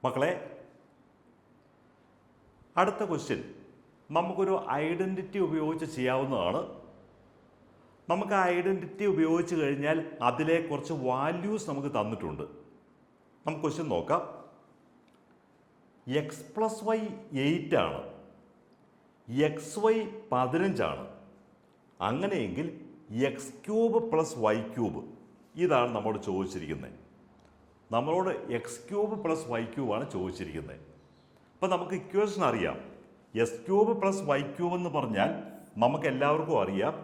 മക്കളെ, അടുത്ത ക്വസ്റ്റ്യൻ നമുക്കൊരു ഐഡൻറ്റിറ്റി ഉപയോഗിച്ച് ചെയ്യാവുന്നതാണ്. നമുക്ക് ആ ഐഡൻറ്റിറ്റി ഉപയോഗിച്ച് കഴിഞ്ഞാൽ അതിലെ കുറച്ച് വാല്യൂസ് നമുക്ക് തന്നിട്ടുണ്ട്. നമുക്ക് ക്വസ്റ്റ്യൻ നോക്കാം. എക്സ് പ്ലസ് വൈ 8 ആണ്, എക്സ് വൈ 15 ആണ്. അങ്ങനെയെങ്കിൽ X cube plus Y cube ഇതാണ് നമ്മോട് ചോദിച്ചിരിക്കുന്നത്. നമ്മളോട് എക്സ് ക്യൂബ് പ്ലസ് വൈ ക്യൂബാണ് ചോദിച്ചിരിക്കുന്നത്. അപ്പോൾ നമുക്ക് ഇക്വേഷൻ അറിയാം. എസ് ക്യൂബ് പ്ലസ് വൈ ക്യൂബ് എന്ന് പറഞ്ഞാൽ നമുക്ക് എല്ലാവർക്കും അറിയാം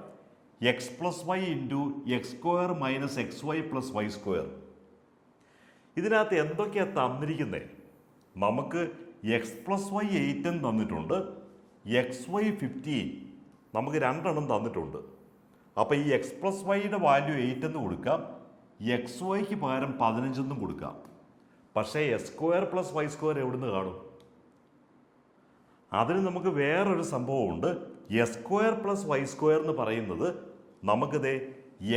X plus Y into X square minus X Y plus Y square. ഇതിനകത്ത് എന്തൊക്കെയാണ് തന്നിരിക്കുന്നത്? നമുക്ക് എക്സ് പ്ലസ് വൈ 8 എന്ന് തന്നിട്ടുണ്ട്, എക്സ് വൈ 15 നമുക്ക് രണ്ടെണ്ണം തന്നിട്ടുണ്ട്. അപ്പോൾ ഈ എക്സ് പ്ലസ് വൈയുടെ വാല്യൂ 8 എന്ന് കൊടുക്കാം, എക്സ് വൈക്ക് പകരം 15 എന്നും കൊടുക്കാം. പക്ഷേ x square plus Y square എവിടുന്ന് കാണും? അതിന് നമുക്ക് വേറൊരു സംഭവമുണ്ട്. X square plus Y square എന്ന് പറയുന്നത് നമുക്കിത്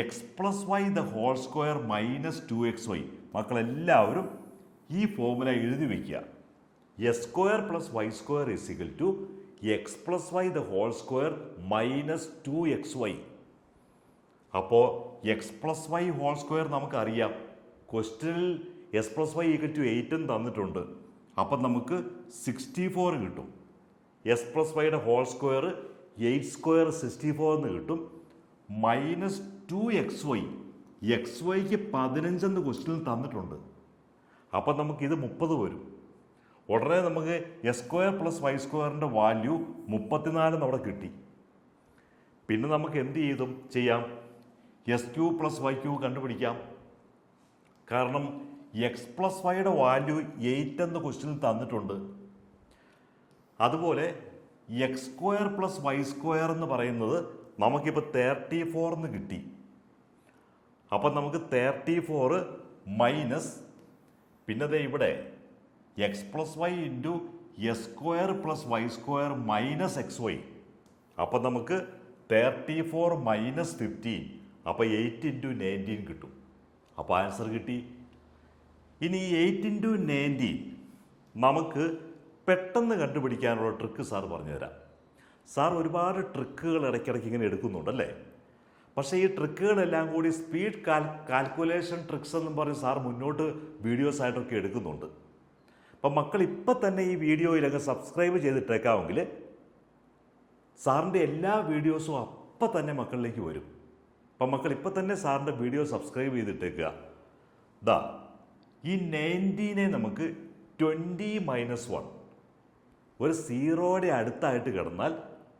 x plus y the whole square minus 2xy. മക്കളെല്ലാവരും ഈ ഫോർമുല എഴുതി വയ്ക്കുക. X square plus Y square is equal to x plus y the whole square minus 2xy. അപ്പോൾ x plus y whole square നമുക്കറിയാം. ക്വസ്റ്റ്യനിൽ x plus y equal to 8 എന്ന് തന്നിട്ടുണ്ട്. അപ്പം നമുക്ക് 64 കിട്ടും. എസ് പ്ലസ് വൈയുടെ ഹോൾ സ്ക്വയർ 8 സ്ക്വയർ 64 എന്ന് കിട്ടും. മൈനസ് 2xy, എക്സ് വൈക്ക് 15 എന്ന് ക്വസ്റ്റ്യനിൽ തന്നിട്ടുണ്ട്. അപ്പം നമുക്കിത് 30 വരും. ഉടനെ നമുക്ക് എസ് സ്ക്വയർ പ്ലസ് വൈ സ്ക്വയറിൻ്റെ വാല്യൂ 34 നമ്മുടെ കിട്ടി. പിന്നെ നമുക്ക് എന്ത് ചെയ്യാം? X cube plus y cube കണ്ടുപിടിക്കാം. കാരണം എക്സ് പ്ലസ് വൈയുടെ വാല്യൂ 8 എന്ന് ക്വസ്റ്റ്യനിൽ തന്നിട്ടുണ്ട്. അതുപോലെ x square plus Y square എന്ന് പറയുന്നത് നമുക്കിപ്പോൾ 34 എന്ന് കിട്ടി. അപ്പം നമുക്ക് 34 മൈനസ് പിന്നെ ഇവിടെ x plus Y into x square plus Y square minus X y. അപ്പം നമുക്ക് 34 മൈനസ് 15, അപ്പോൾ 8 ഇൻറ്റു 19 കിട്ടും. അപ്പോൾ ആൻസർ കിട്ടി. ഇനി 8 ഇൻറ്റു 19 നമുക്ക് പെട്ടെന്ന് കണ്ടുപിടിക്കാനുള്ള ട്രിക്ക് സാർ പറഞ്ഞുതരാം. സാർ ഒരുപാട് ട്രിക്കുകൾ ഇടയ്ക്കിടയ്ക്ക് ഇങ്ങനെ എടുക്കുന്നുണ്ടല്ലേ. പക്ഷേ ഈ ട്രിക്കുകളെല്ലാം കൂടി സ്പീഡ് കാൽക്കുലേഷൻ ട്രിക്സ് എന്നും പറഞ്ഞ് സാർ മുന്നോട്ട് വീഡിയോസായിട്ടൊക്കെ എടുക്കുന്നുണ്ട്. അപ്പം മക്കൾ ഇപ്പം തന്നെ ഈ വീഡിയോയിലൊക്കെ സബ്സ്ക്രൈബ് ചെയ്തിട്ടേക്കാമെങ്കിൽ സാറിൻ്റെ എല്ലാ വീഡിയോസും അപ്പം തന്നെ മക്കളിലേക്ക് വരും. അപ്പം മക്കൾ ഇപ്പം തന്നെ സാറിൻ്റെ വീഡിയോ സബ്സ്ക്രൈബ് ചെയ്തിട്ടേക്കുക. ഈ 19 നമുക്ക് 20 മൈനസ് 1 ഒരു സീറോയുടെ അടുത്തായിട്ട് കിടന്നാൽ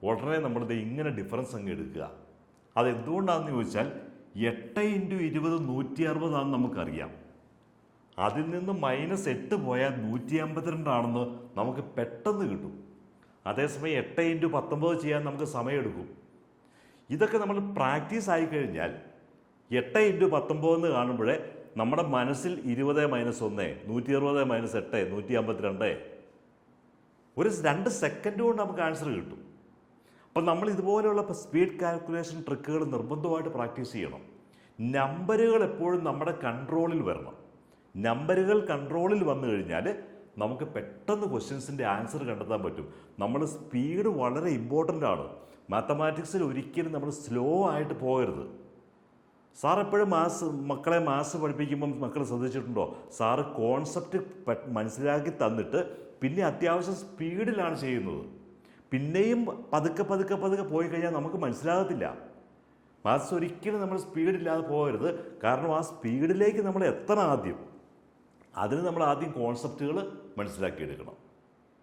ഉടനെ നമ്മളിത് ഇങ്ങനെ ഡിഫറൻസ് അങ്ങ് എടുക്കുക. അതെന്തുകൊണ്ടാണെന്ന് ചോദിച്ചാൽ 8 ഇൻറ്റു 20 160 ആണെന്ന് നമുക്കറിയാം. അതിൽ നിന്ന് മൈനസ് 8 പോയാൽ 152 ആണെന്ന് നമുക്ക് പെട്ടെന്ന് കിട്ടും. അതേസമയം 8 ഇൻറ്റു 19 ചെയ്യാൻ നമുക്ക് സമയമെടുക്കും. ഇതൊക്കെ നമ്മൾ പ്രാക്ടീസ് ആയിക്കഴിഞ്ഞാൽ 8 ഇൻറ്റു 19 എന്ന് കാണുമ്പോഴേ നമ്മുടെ മനസ്സിൽ 20 മൈനസ് 1 160 മൈനസ് 8 152 ഒരു 2 സെക്കൻഡ് കൊണ്ട് നമുക്ക് ആൻസർ കിട്ടും. അപ്പം നമ്മൾ ഇതുപോലെയുള്ള സ്പീഡ് കാൽക്കുലേഷൻ ട്രിക്കുകൾ നിർബന്ധമായിട്ട് പ്രാക്ടീസ് ചെയ്യണം. നമ്പറുകൾ എപ്പോഴും നമ്മുടെ കൺട്രോളിൽ വരണം. നമ്പറുകൾ കൺട്രോളിൽ വന്നു കഴിഞ്ഞാൽ നമുക്ക് പെട്ടെന്ന് ക്വസ്റ്റ്യൻസിൻ്റെ ആൻസർ കണ്ടെത്താൻ പറ്റും. നമ്മൾ സ്പീഡ് വളരെ ഇമ്പോർട്ടൻ്റ് ആണ്. മാത്തമാറ്റിക്സിൽ ഒരിക്കലും നമ്മൾ സ്ലോ ആയിട്ട് പോകരുത്. സാർ എപ്പോഴും മക്കളെ മാത്സ് പഠിപ്പിക്കുമ്പം മക്കൾ ശ്രദ്ധിച്ചിട്ടുണ്ടോ? സാറ് കോൺസെപ്റ്റ് മനസ്സിലാക്കി തന്നിട്ട് പിന്നെ അത്യാവശ്യം സ്പീഡിലാണ് ചെയ്യുന്നത്. പിന്നെയും പതുക്കെ പതുക്കെ പതുക്കെ പോയി കഴിഞ്ഞാൽ നമുക്ക് മനസ്സിലാകത്തില്ല. മാത്സ് ഒരിക്കലും നമ്മൾ സ്പീഡില്ലാതെ പോകരുത്. കാരണം ആ സ്പീഡിലേക്ക് നമ്മൾ എത്തണം. അതിന് നമ്മൾ ആദ്യം കോൺസെപ്റ്റുകൾ മനസ്സിലാക്കിയെടുക്കണം.